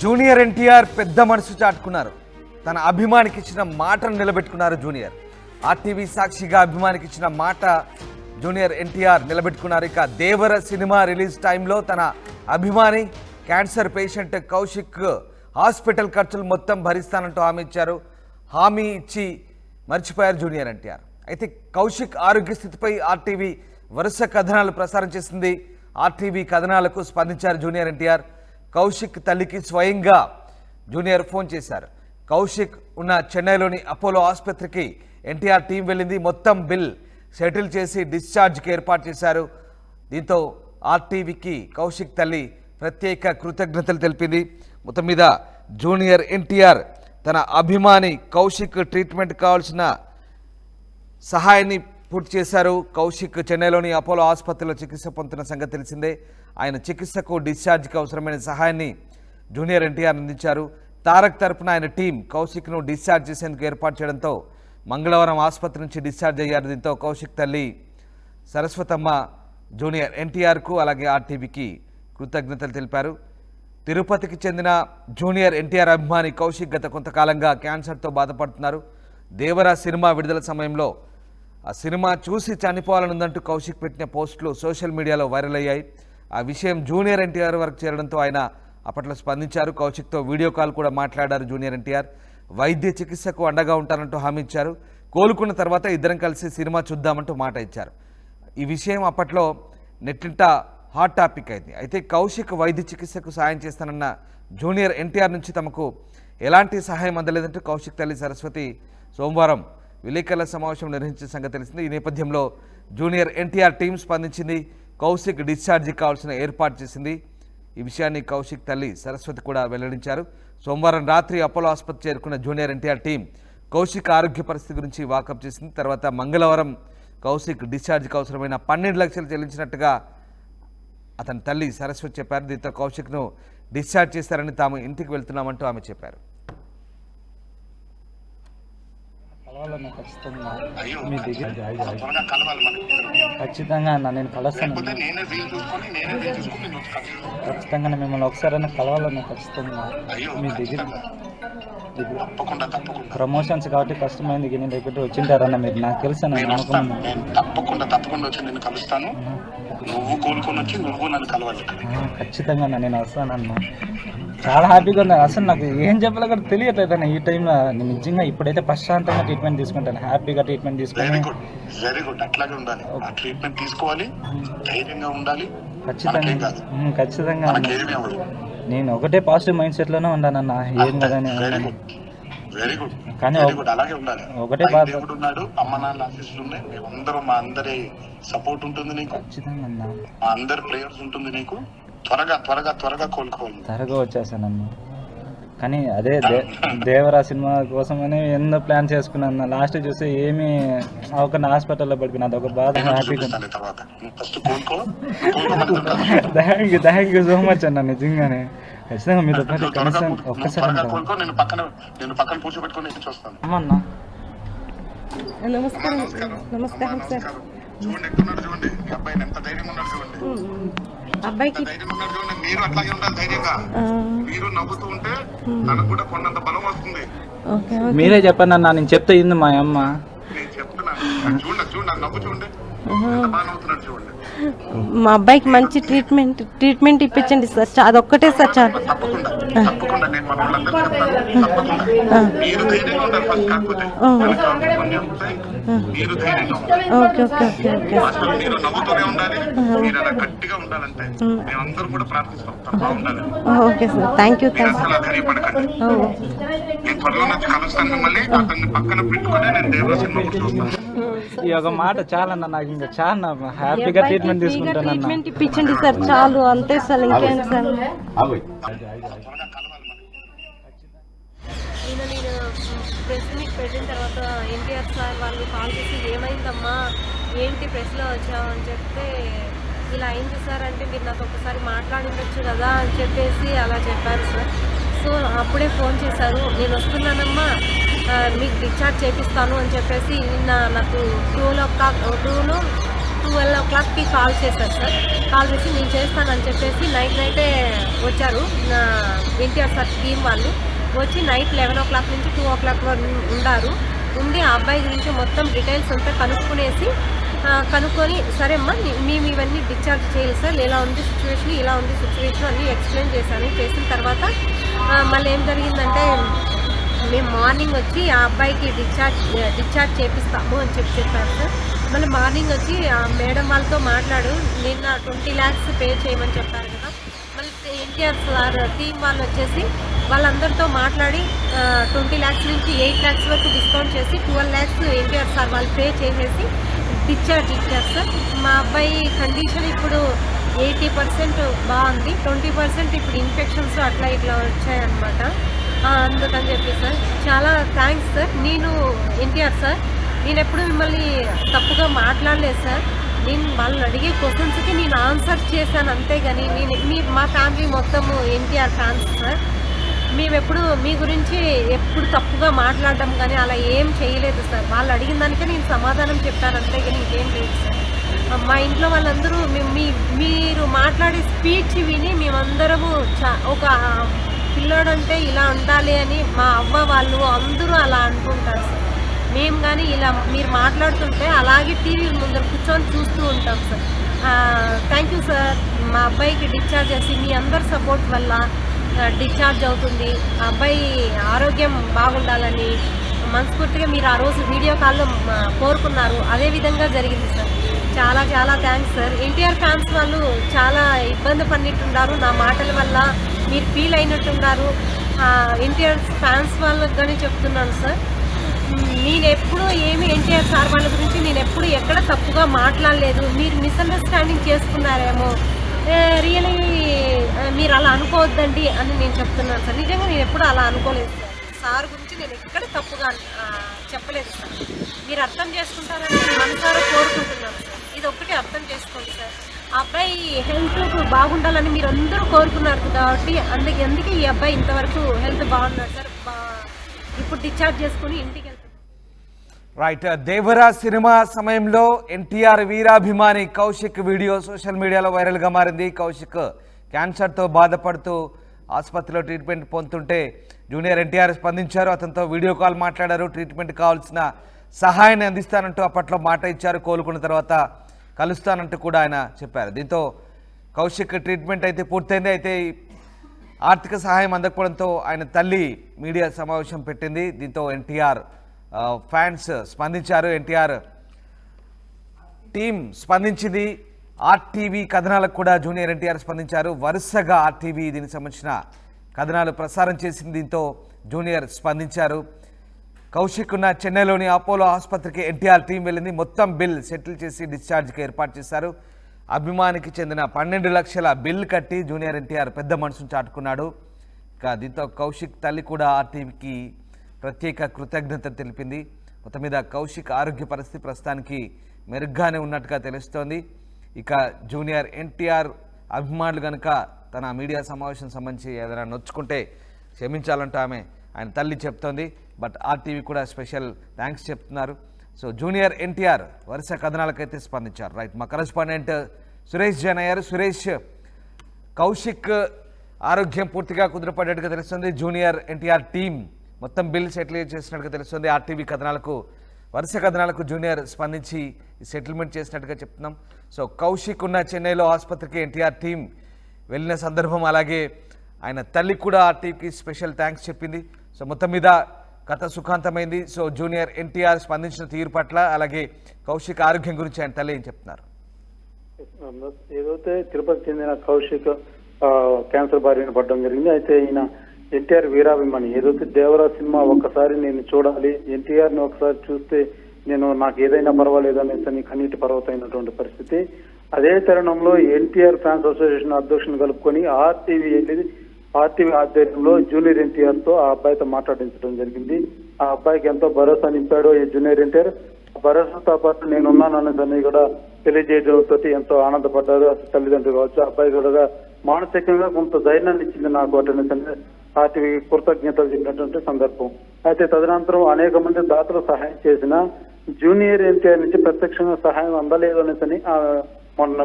Junior NTR పెద్ద మనసు చాటుకున్నారు. తన అభిమానికి ఇచ్చిన మాటను నిలబెట్టుకున్నారు జూనియర్. ఆర్టీవీ సాక్షిగా అభిమానికి ఇచ్చిన మాట జూనియర్ ఎన్టీఆర్ నిలబెట్టుకున్నారు. ఇక దేవర సినిమా రిలీజ్ టైంలో తన అభిమాని క్యాన్సర్ పేషెంట్ కౌశిక్ హాస్పిటల్ ఖర్చులు మొత్తం భరిస్తానంటూ హామీ ఇచ్చి మర్చిపోయారు జూనియర్ ఎన్టీఆర్. అయితే కౌశిక్ ఆరోగ్య స్థితిపై ఆర్టీవీ వరుస కథనాలు ప్రసారం చేసింది. ఆర్టీవీ కథనాలకు స్పందించారు జూనియర్ ఎన్టీఆర్. కౌశిక్ తల్లికి స్వయంగా జూనియర్ ఫోన్ చేశారు. కౌశిక్ ఉన్న చెన్నైలోని అపోలో ఆసుపత్రికి ఎన్టీఆర్ టీం వెళ్ళింది. మొత్తం బిల్ సెటిల్ చేసి డిశ్చార్జ్కి ఏర్పాటు చేశారు. దీంతో ఆర్టీవీకి కౌశిక్ తల్లి ప్రత్యేక కృతజ్ఞతలు తెలిపింది. మొత్తం మీద జూనియర్ ఎన్టీఆర్ తన అభిమాని కౌశిక్ ట్రీట్మెంట్ కావాల్సిన సహాయాన్ని పూర్తి చేశారు. కౌశిక్ చెన్నైలోని అపోలో ఆసుపత్రిలో చికిత్స పొందుతున్న సంగతి తెలిసిందే. ఆయన చికిత్సకు డిశ్చార్జ్కి అవసరమైన సహాయాన్ని జూనియర్ ఎన్టీఆర్ అందించారు. తారక్ తరపున ఆయన టీం కౌశిక్ను డిశ్చార్జ్ చేసేందుకు ఏర్పాటు చేయడంతో మంగళవారం ఆసుపత్రి నుంచి డిశ్చార్జ్ అయ్యారు. దీంతో కౌశిక్ తల్లి సరస్వతమ్మ జూనియర్ ఎన్టీఆర్కు అలాగే ఆర్టీవీకి కృతజ్ఞతలు తెలిపారు. తిరుపతికి చెందిన జూనియర్ ఎన్టీఆర్ అభిమాని కౌశిక్ గత కొంతకాలంగా క్యాన్సర్తో బాధపడుతున్నారు. దేవరా సినిమా విడుదల సమయంలో ఆ సినిమా చూసి చనిపోవాలనుందంటూ కౌశిక్ పెట్టిన పోస్టులు సోషల్ మీడియాలో వైరల్ అయ్యాయి. ఆ విషయం జూనియర్ ఎన్టీఆర్ వరకు చేరడంతో ఆయన అప్పట్లో స్పందించారు. కౌశిక్తో వీడియో కాల్ కూడా మాట్లాడారు జూనియర్ ఎన్టీఆర్. వైద్య చికిత్సకు అండగా ఉంటారంటూ హామీ ఇచ్చారు. కోలుకున్న తర్వాత ఇద్దరం కలిసి సినిమా చూద్దామంటూ మాట ఇచ్చారు. ఈ విషయం అప్పట్లో నెట్టింట హాట్ టాపిక్ అయింది. అయితే కౌశిక్ వైద్య చికిత్సకు సాయం చేస్తానన్న జూనియర్ ఎన్టీఆర్ నుంచి తమకు ఎలాంటి సహాయం అందలేదంటూ కౌశిక్ తల్లి సరస్వతి సోమవారం విలేకరుల సమావేశం నిర్వహించిన సంగతి తెలిసింది. ఈ నేపథ్యంలో జూనియర్ ఎన్టీఆర్ టీం స్పందించింది. కౌశిక్ డిశ్చార్జీ కావాల్సిన ఏర్పాటు చేసింది. ఈ విషయాన్ని కౌశిక్ తల్లి సరస్వతి కూడా వెల్లడించారు. సోమవారం రాత్రి అపోలో ఆసుపత్రి చేరుకున్న జూనియర్ ఎన్టీఆర్ టీం కౌశిక్ ఆరోగ్య పరిస్థితి గురించి వాకప్ చేసింది. తర్వాత మంగళవారం కౌశిక్ డిశ్చార్జ్కి అవసరమైన 12 లక్షలు చెల్లించినట్టుగా అతని తల్లి సరస్వతి చెప్పారు. దీంతో కౌశిక్ను డిశ్చార్జ్ చేశారని తాము ఇంటికి వెళ్తున్నామంటూ ఆమె చెప్పారు. ఖచ్చితంగా అన్న నేను కలుస్తాను. ఖచ్చితంగా మిమ్మల్ని ఒకసారైనా కలవాలన్నా ఖచ్చితంగా మీ దగ్గర. ప్రమోషన్స్ కాబట్టి కష్టమైంది. నేను దగ్గర వచ్చింటారన్న మీరు నాకు తెలుసు. తప్పకుండా వచ్చి నేను కలుస్తాను. నువ్వు కోలుకొని వచ్చి నువ్వు నన్ను కలవాలి. ఖచ్చితంగా నేను వస్తానన్నా. చాలా హ్యాపీగా ఉంది. అసలు నాకు ఏం చెప్పాలో కూడా తెలియట్లేదు అన్న ఈ టైంలో. నేను నిజంగా ఇప్పుడైతే ప్రశాంతంగా ట్రీట్మెంట్ తీసుకుంటాను. హ్యాపీగా ట్రీట్మెంట్ తీసుకుని వెరీ గుడ్ అట్లాగే ఉండాలి. ట్రీట్మెంట్ తీసుకోవాలి, ధైర్యంగా ఉండాలి. ఖచ్చితంగా నేను ఒకటే పాజిటివ్ మైండ్ సెట్ లోనే ఉన్నానన్న. ఏం కదని వెరీ గుడ్ కానీ అలాగే ఉండాలి. ఒకటే దేవుడు ఉన్నాడు, అమ్మ నాన్న ఆశీస్సులు ఉన్నాయి. మేమందరం మా అందరి సపోర్ట్ ఉంటుంది నీకు. ఖచ్చితంగా మా అందరి ప్రేయర్స్ ఉంటుంది నీకు. త్వరగా కోలుకోవాలి. త్వరగా వచ్చేసానన్న. కానీ అదే దేవరా సినిమా కోసమని ఎన్నో ప్లాన్ చేసుకున్నాను. లాస్ట్ చూస్తే ఏమి ఒక హాస్పిటల్లో పడిపోయినా అదొక బాధ. హ్యాపీగా థ్యాంక్ యూ సో మచ్ అన్న. నిజంగానే ఖచ్చితంగా మీతో పాటు కనీసం ఒక్కసారి అమ్మన్నా. నమస్కారం సార్. అబ్బాయికి మీరు అట్లాగే ఉండాలి, ధైర్యంగా. మీరు నవ్వుతూ ఉంటే తనకు కూడా కొన్నంత బలం వస్తుంది. మీరే చెప్పండి అన్న. నేను చెప్తే ఇంది మా అమ్మ. నేను చెప్తున్నాను, చూడండి నవ్వు చూడండి, బాగా నవ్వుతున్నాడు చూడండి. మా అబ్బాయికి మంచి ట్రీట్మెంట్ ఇప్పించండి సార్. అదొక్కటే సార్ చాలు. తప్పకుండా నేను మన వాళ్ళందరూ చెప్తాను. తప్పకుండా మీరు ధైర్యంగా ఉండాలి ఫస్ట్. కాకపోతే మీరు ధైర్యంగా ఉండాలి. అసలు మీరు నవ్వుతూనే ఉండాలి. మీరు అలా గట్టిగా ఉండాలంటే మేమందరం కూడా ప్రార్థిస్తాం. బాగుండాలి. Okay sir. Thank you. అసలు ధైర్యపడకండి. నేను త్వరలో నుంచి కలుస్తాను మిమ్మల్ని. అతన్ని పక్కన పెట్టుకుని నేను దేవరా సినిమా కూడా చూస్తాను. ఈ ఒక మాట చాలన్నా. నాకు ఇంకా చాలా హ్యాపీగా ట్రీట్మెంట్ తీసుకుంటాను. ట్రీట్మెంట్ ఇప్పించండి సార్ చాలు. అంతే సార్. ఇంకేం సార్. నేను ప్రెస్ మీట్ పెట్టిన తర్వాత ఎన్టీఆర్ సార్ వాళ్ళు కాల్ చేసి ఏమైందమ్మా, ఏంటి ప్రెస్లో వచ్చావు అని చెప్తే, ఇలా అయింది సార్ అంటే మీరు నాకు ఒకసారి మాట్లాడిండొచ్చు కదా అని చెప్పేసి అలా చెప్పారు సార్. సో అప్పుడే ఫోన్ చేశారు, నేను వస్తున్నానమ్మా, మీకు డిశ్చార్జ్ చేపిస్తాను అని చెప్పేసి నిన్న నాకు 12 o'clock o'clockకి కాల్ చేశారు సార్. కాల్ చేసి నేను చేస్తానని చెప్పేసి నైటే వచ్చారు. ఎన్టీఆర్ సార్ టీం వాళ్ళు వచ్చి నైట్ 11 o'clock నుంచి 2 o'clock వరకు ఉండి ఆ అబ్బాయి గురించి మొత్తం డీటెయిల్స్ అంతా కనుక్కొని సరే అమ్మా మేము ఇవన్నీ డిశ్చార్జ్ చేయాలి సార్, ఇలా ఉంది సిచ్యువేషన్ అన్నీ ఎక్స్ప్లెయిన్ చేసిన తర్వాత మళ్ళీ ఏం జరిగిందంటే మేము మార్నింగ్ వచ్చి ఆ అబ్బాయికి డిశ్చార్జ్ చేపిస్తాము అని చెప్పారు సార్. మళ్ళీ మార్నింగ్ వచ్చి ఆ మేడం వాళ్ళతో నిన్న 20 lakhs పే చేయమని చెప్పారు కదా. మళ్ళీ ఎన్టీఆర్ సార్ టీం వాళ్ళు వచ్చేసి వాళ్ళందరితో మాట్లాడి 20 lakhs నుంచి 8 lakhs వరకు డిస్కౌంట్ చేసి 12 lakhs ఎన్టీఆర్ సార్ వాళ్ళు పే చేసేసి డిశ్చార్జ్ ఇచ్చారు సార్. మా అబ్బాయి కండిషన్ ఇప్పుడు 80% బాగుంది, 20% ఇప్పుడు ఇన్ఫెక్షన్స్ అట్లా ఇట్లా వచ్చాయన్నమాట. అందుకని చెప్పి సార్ చాలా థ్యాంక్స్ సార్. నేను ఎన్టీఆర్ సార్ నేను ఎప్పుడు మిమ్మల్ని తప్పుగా మాట్లాడలేదు సార్. నేను వాళ్ళని అడిగే క్వశ్చన్స్కి నేను ఆన్సర్ చేశాను అంతేగాని మా ఫ్యామిలీ మొత్తము ఎన్టీఆర్ ఫ్యాన్స్ సార్. మేము ఎప్పుడు మీ గురించి ఎప్పుడు తప్పుగా మాట్లాడడం కానీ అలా ఏం చేయలేదు సార్. వాళ్ళు అడిగిన దానికే నేను సమాధానం చెప్పాను అంతేగాని ఇంకేం లేదు సార్. మా ఇంట్లో వాళ్ళందరూ మీరు మాట్లాడే స్పీచ్ విని మేమందరము ఒక పిల్లోడంటే ఇలా ఉండాలి అని మా అవ్వ వాళ్ళు అందరూ అలా అనుకుంటారు సార్. మేము కానీ ఇలా మీరు మాట్లాడుతుంటే అలాగే టీవీ ముందర కూర్చొని చూస్తూ ఉంటాం సార్. Thank you sir. మా అబ్బాయికి డిశ్చార్జ్ చేసి మీ అందరి సపోర్ట్ వల్ల డిశ్చార్జ్ అవుతుంది. ఆ అబ్బాయి ఆరోగ్యం బాగుండాలని మనస్ఫూర్తిగా మీరు ఆ రోజు వీడియో కాల్లో కోరుకున్నారు, అదేవిధంగా జరిగింది సార్. చాలా చాలా థ్యాంక్స్ సార్. ఎన్టీఆర్ ఫ్యాన్స్ వాళ్ళు చాలా ఇబ్బంది పడినట్టున్నారు నా మాటల వల్ల, మీరు ఫీల్ అయినట్టున్నారు. ఎన్టీఆర్ ఫ్యాన్స్ వాళ్ళకి కానీ చెప్తున్నాను సార్, నేను ఎప్పుడు ఎన్టీఆర్ సార్ వాళ్ళ గురించి నేను ఎప్పుడు ఎక్కడ తప్పుగా మాట్లాడలేదు. మీరు మిస్అండర్స్టాండింగ్ చేసుకున్నారేమో, రియలీ మీరు అలా అనుకోవద్దండి అని నేను చెప్తున్నాను సార్. నిజంగా నేను ఎప్పుడు అలా అనుకోలేదు సార్. సార్ గురించి నేను ఎక్కడ తప్పుగా చెప్పలేదు సార్. మీరు అర్థం చేసుకుంటారని నేను మనసారా కోరుకుంటున్నాను సార్. ఇది ఒక్కటి అర్థం చేసుకోండి సార్. ఆ అబ్బాయి హెల్త్ బాగుండాలని మీరు అందరూ కోరుకున్నారు కాబట్టి అందుకే ఈ అబ్బాయి ఇంతవరకు హెల్త్ బాగున్నాడు సార్. ఇప్పుడు డిశ్చార్జ్ చేసుకుని ఇంటికి వెళ్తాను. రైట్. దేవరా సినిమా సమయంలో ఎన్టీఆర్ వీరాభిమాని కౌశిక్ వీడియో సోషల్ మీడియాలో వైరల్గా మారింది. కౌశిక్ క్యాన్సర్తో బాధపడుతూ ఆసుపత్రిలో ట్రీట్మెంట్ పొందుతుంటే జూనియర్ ఎన్టీఆర్ స్పందించారు. అతనితో వీడియో కాల్ మాట్లాడారు. ట్రీట్మెంట్ కావాల్సిన సహాయాన్ని అందిస్తానంటూ అప్పట్లో మాట ఇచ్చారు. కోలుకున్న తర్వాత కలుస్తానంటూ కూడా ఆయన చెప్పారు. దీంతో కౌశిక్ ట్రీట్మెంట్ అయితే పూర్తయింది. అయితే ఆర్థిక సహాయం అందకపోవడంతో ఆయన తల్లి మీడియా సమావేశం పెట్టింది. దీంతో ఎన్టీఆర్ ఫ్యాన్స్ స్పందించారు. ఎన్టీఆర్ టీం స్పందించింది. ఆర్టీవీ కథనాలకు కూడా జూనియర్ ఎన్టీఆర్ స్పందించారు. వరుసగా ఆర్టీవీ దీనికి సంబంధించిన కథనాలు ప్రసారం చేసింది. దీంతో జూనియర్ స్పందించారు. కౌశిక్ ఉన్న చెన్నైలోని అపోలో ఆసుపత్రికి ఎన్టీఆర్ టీం వెళ్ళింది. మొత్తం బిల్ సెటిల్ చేసి డిశ్చార్జ్కి ఏర్పాటు చేశారు. అభిమానికి చెందిన 12 లక్షల బిల్ కట్టి జూనియర్ ఎన్టీఆర్ పెద్ద మనసును చాటుకున్నాడు. దీంతో కౌశిక్ తల్లి కూడా ఆర్టీవీకి ప్రత్యేక కృతజ్ఞత తెలిపింది. మొత్తం మీద కౌశిక్ ఆరోగ్య పరిస్థితి ప్రస్తుతానికి మెరుగ్గానే ఉన్నట్టుగా తెలుస్తోంది. ఇక జూనియర్ ఎన్టీఆర్ అభిమానులు కనుక తన మీడియా సమావేశం సంబంధించి ఏదైనా నొచ్చుకుంటే క్షమించాలంటూ ఆయన తల్లి చెప్తోంది. బట్ ఆర్టీవీ కూడా స్పెషల్ థ్యాంక్స్ చెప్తున్నారు. సో జూనియర్ ఎన్టీఆర్ వరుస కథనాలకైతే స్పందించారు. రైట్. మా కరెస్పాండెంట్ సురేష్ జైన్ అయ్యారు. సురేష్, కౌశిక్ ఆరోగ్యం పూర్తిగా కుదిరిపడేట్టుగా తెలుస్తుంది. జూనియర్ ఎన్టీఆర్ టీం మొత్తం బిల్ సెటిల్ చేసినట్టుగా తెలుస్తుంది. ఆర్టీవీ కథనాలకు వరుస కథనాలకు జూనియర్ స్పందించి సెటిల్మెంట్ చేసినట్టుగా చెప్తున్నాం. సో కౌశిక్ ఉన్న చెన్నైలో ఆసుపత్రికి ఎన్టీఆర్ టీం వెళ్ళిన సందర్భం, అలాగే ఆయన తల్లి కూడా ఆర్టీవీకి స్పెషల్ థ్యాంక్స్ చెప్పింది. సో మొత్తం మీద కథ సుఖాంతమైంది. సో జూనియర్ ఎన్టీఆర్ స్పందించిన తీరు పట్ల, అలాగే కౌశిక్ ఆరోగ్యం గురించి ఆయన తల్లి ఏం చెప్తున్నారు? ఏదైతే తిరుపతి చెందిన కౌశిక్ క్యాన్సర్ బారిన పడడం జరిగింది. అయితే ఈయన ఎన్టీఆర్ వీరాభిమాని. ఏదైతే దేవరా సినిమా ఒక్కసారి నేను చూడాలి, ఎన్టీఆర్ ని ఒకసారి చూస్తే నాకు ఏదైనా పర్వాలేదు అనేసి కన్నీటి పర్వతమైనటువంటి పరిస్థితి. అదే తరుణంలో ఎన్టీఆర్ ఫ్యాన్స్ అసోసియేషన్ అధ్యక్షుని కలుపుకొని ఆర్టీవీ ఆధ్వర్యంలో జూనియర్ ఎన్టీఆర్ తో ఆ అబ్బాయితో మాట్లాడించడం జరిగింది. ఆ అబ్బాయికి ఎంతో భరోసా నింపాడు ఈ జూనియర్ ఎన్టీఆర్. భరోసాతో పాటు నేనున్నానని కూడా తెలియజేయడంతో ఎంతో ఆనందపడ్డారు తల్లిదండ్రులు కావచ్చు. అబ్బాయి కూడా మానసికంగా కొంత ధైర్యాన్ని ఇచ్చింది నాకు అటెండ్ ఆర్టీవీ కృతజ్ఞతలు చెప్పినటువంటి సందర్భం. అయితే తదనంతరం అనేక మంది దాతలు సహాయం చేసిన జూనియర్ ఎన్టీఆర్ నుంచి ప్రత్యక్షంగా సహాయం అందలేదు అనేసి మొన్న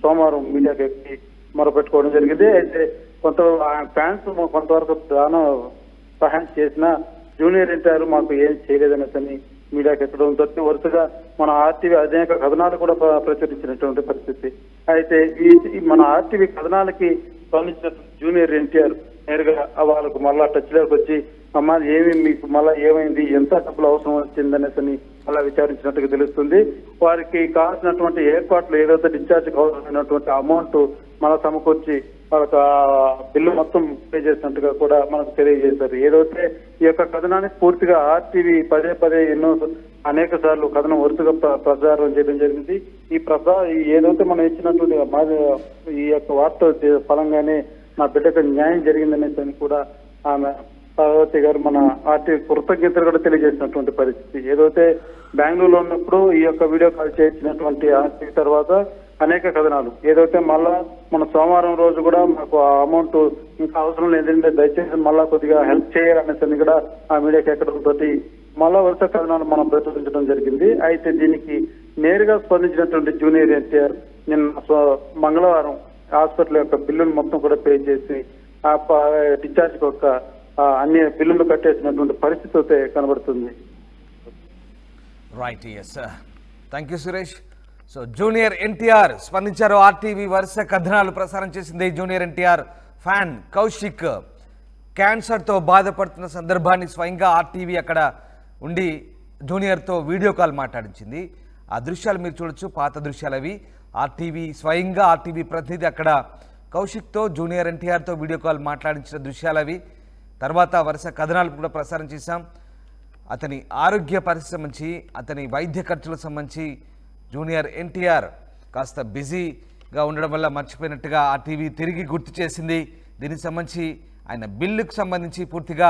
సోమవారం మీడియాకి ఎక్కి మొరపెట్టుకోవడం జరిగింది. అయితే కొంత ఫ్యాన్స్ కొంతవరకు దాన సహాయం చేసిన జూనియర్ ఎన్టీఆర్ మాకు ఏం చేయలేదనేసి మీడియాకి ఎక్కడంతో వరుసగా మన ఆర్టీవీ అనేక కథనాలు కూడా ప్రచురించినటువంటి పరిస్థితి. అయితే ఈ మన ఆర్టీవీ కథనాలకి స్పందించిన జూనియర్ ఎన్టీఆర్ నేరుగా వాళ్ళకు మళ్ళా టచ్ లోకి వచ్చి అమ్మా మీకు మళ్ళా ఏమైంది, ఎంత డబ్బులు అవసరం వచ్చిందనేసి మళ్ళా విచారించినట్టుగా తెలుస్తుంది. వారికి కావాల్సినటువంటి ఏర్పాట్లు ఏదైతే డిశ్చార్జ్ కావాల్సినటువంటి అమౌంట్ మళ్ళా సమకూర్చి వాళ్ళకి బిల్లు మొత్తం పే చేసినట్టుగా కూడా మనకు తెలియజేశారు. ఏదైతే ఈ యొక్క కథనాన్ని పూర్తిగా ఆర్టీవీ పదే అనేక సార్లు కథనం వరుసగా ప్రచారం చేయడం జరిగింది. ఏదైతే మనం ఇచ్చినటువంటి ఈ యొక్క వార్త ఫలంగానే నా బిడ్డకు న్యాయం జరిగిందనేసి కూడా ఆమె పార్వతి గారు మన ఆర్టీవీ కృతజ్ఞతలు కూడా తెలియజేసినటువంటి పరిస్థితి. ఏదైతే బెంగళూరులో ఉన్నప్పుడు ఈ యొక్క వీడియో కాల్ చేసినటువంటి ఆర్టీవీ తర్వాత అనేక కథనాలు ఏదైతే మళ్ళా మన సోమవారం రోజు కూడా మాకు ఆ అమౌంట్ ఇంకా అవసరం లేదంటే దయచేసి మళ్ళా కొద్దిగా హెల్ప్ చేయాలనేసి కూడా ఆ మీడియాకి ఎక్కడంతో మళ్ళా వరుస కథనాలు మనం ప్రచురించడం జరిగింది. అయితే దీనికి నేరుగా స్పందించినటువంటి జూనియర్ ఎన్టీఆర్ నిన్న మంగళవారం హాస్పిటల్ యొక్క బిల్లును మొత్తం కూడా పే చేసి ఆ డిశ్చార్జ్ యొక్క అన్ని బిల్లులు కట్టేసినటువంటి పరిస్థితి అయితే కనబడుతుంది. Right, yes, thank you Suresh. So junior NTR స్పందించారు. ఆర్టీవీ వరుస కథనాలు ప్రసారం చేసింది. జూనియర్ ఎన్టీఆర్ ఫ్యాన్ కౌశిక్ క్యాన్సర్తో బాధపడుతున్న సందర్భాన్ని స్వయంగా ఆర్టీవీ అక్కడ ఉండి జూనియర్తో వీడియో కాల్ మాట్లాడించింది. ఆ దృశ్యాలు మీరు చూడొచ్చు, పాత దృశ్యాలు అవి. స్వయంగా ఆర్టీవీ ప్రతినిధి అక్కడ కౌశిక్తో జూనియర్ ఎన్టీఆర్తో వీడియో కాల్ మాట్లాడించిన దృశ్యాలు అవి. తర్వాత వరుస కథనాలు కూడా ప్రసారం చేశాం. అతని ఆరోగ్య పరిస్థితి సంబంధించి, అతని వైద్య ఖర్చులకు సంబంధించి జూనియర్ ఎన్టీఆర్ కాస్త బిజీగా ఉండడం వల్ల మర్చిపోయినట్టుగా ఆర్టీవీ తిరిగి గుర్తు చేసింది. దీనికి సంబంధించి ఆయన బిల్లుకు సంబంధించి పూర్తిగా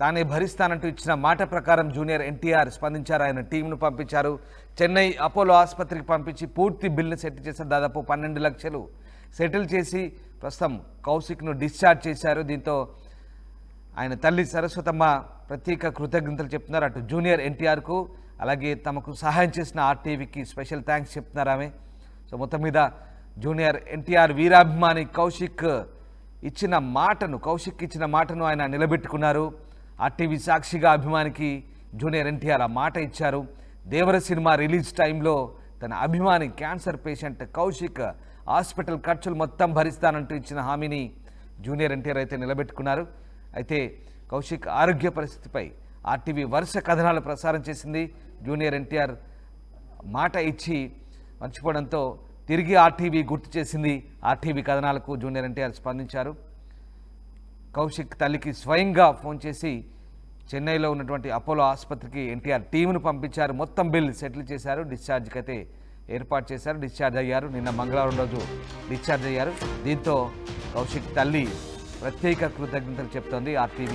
తానే భరిస్తానంటూ ఇచ్చిన మాట ప్రకారం జూనియర్ ఎన్టీఆర్ స్పందించారు. ఆయన టీంను పంపించారు. చెన్నై అపోలో ఆసుపత్రికి పంపించి పూర్తి బిల్లును సెటిల్ చేశారు. దాదాపు 12 లక్షలు సెటిల్ చేసి ప్రస్తుతం కౌశిక్ను డిశ్చార్జ్ చేశారు. దీంతో ఆయన తల్లి సరస్వతమ్మ ప్రత్యేక కృతజ్ఞతలు చెప్తున్నారు. అటు జూనియర్ ఎన్టీఆర్కు అలాగే తమకు సహాయం చేసిన ఆర్టీవీకి స్పెషల్ థ్యాంక్స్ చెప్తున్నారు ఆమె. సో మొత్తం మీద జూనియర్ ఎన్టీఆర్ వీరాభిమాని కౌశిక్ ఇచ్చిన మాటను ఆయన నిలబెట్టుకున్నారు. ఆర్టీవీ సాక్షిగా అభిమానికి జూనియర్ ఎన్టీఆర్ ఆ మాట ఇచ్చారు. దేవర సినిమా రిలీజ్ టైంలో తన అభిమాని క్యాన్సర్ పేషెంట్ కౌశిక్ హాస్పిటల్ ఖర్చులు మొత్తం భరిస్తానంటూ ఇచ్చిన హామీని జూనియర్ ఎన్టీఆర్ అయితే నిలబెట్టుకున్నారు. అయితే కౌశిక్ ఆరోగ్య పరిస్థితిపై ఆర్టీవీ వరుస కథనాలు ప్రసారం చేసింది. జూనియర్ ఎన్టీఆర్ మాట ఇచ్చి మర్చిపోవడంతో తిరిగి ఆర్టీవీ గుర్తు చేసింది. ఆర్టీవీ కథనాలకు జూనియర్ ఎన్టీఆర్ స్పందించారు. కౌశిక్ తల్లికి స్వయంగా ఫోన్ చేసి చెన్నైలో ఉన్నటువంటి అపోలో ఆసుపత్రికి ఎన్టీఆర్ టీమును పంపించారు. మొత్తం బిల్ సెటిల్ చేశారు. డిశ్చార్జ్కి అయితే ఏర్పాటు చేశారు. డిశ్చార్జ్ అయ్యారు. నిన్న మంగళవారం రోజు డిశ్చార్జ్ అయ్యారు. దీంతో కౌశిక్ తల్లి ప్రత్యేక కృతజ్ఞతలు చెప్తోంది ఆర్టీవీ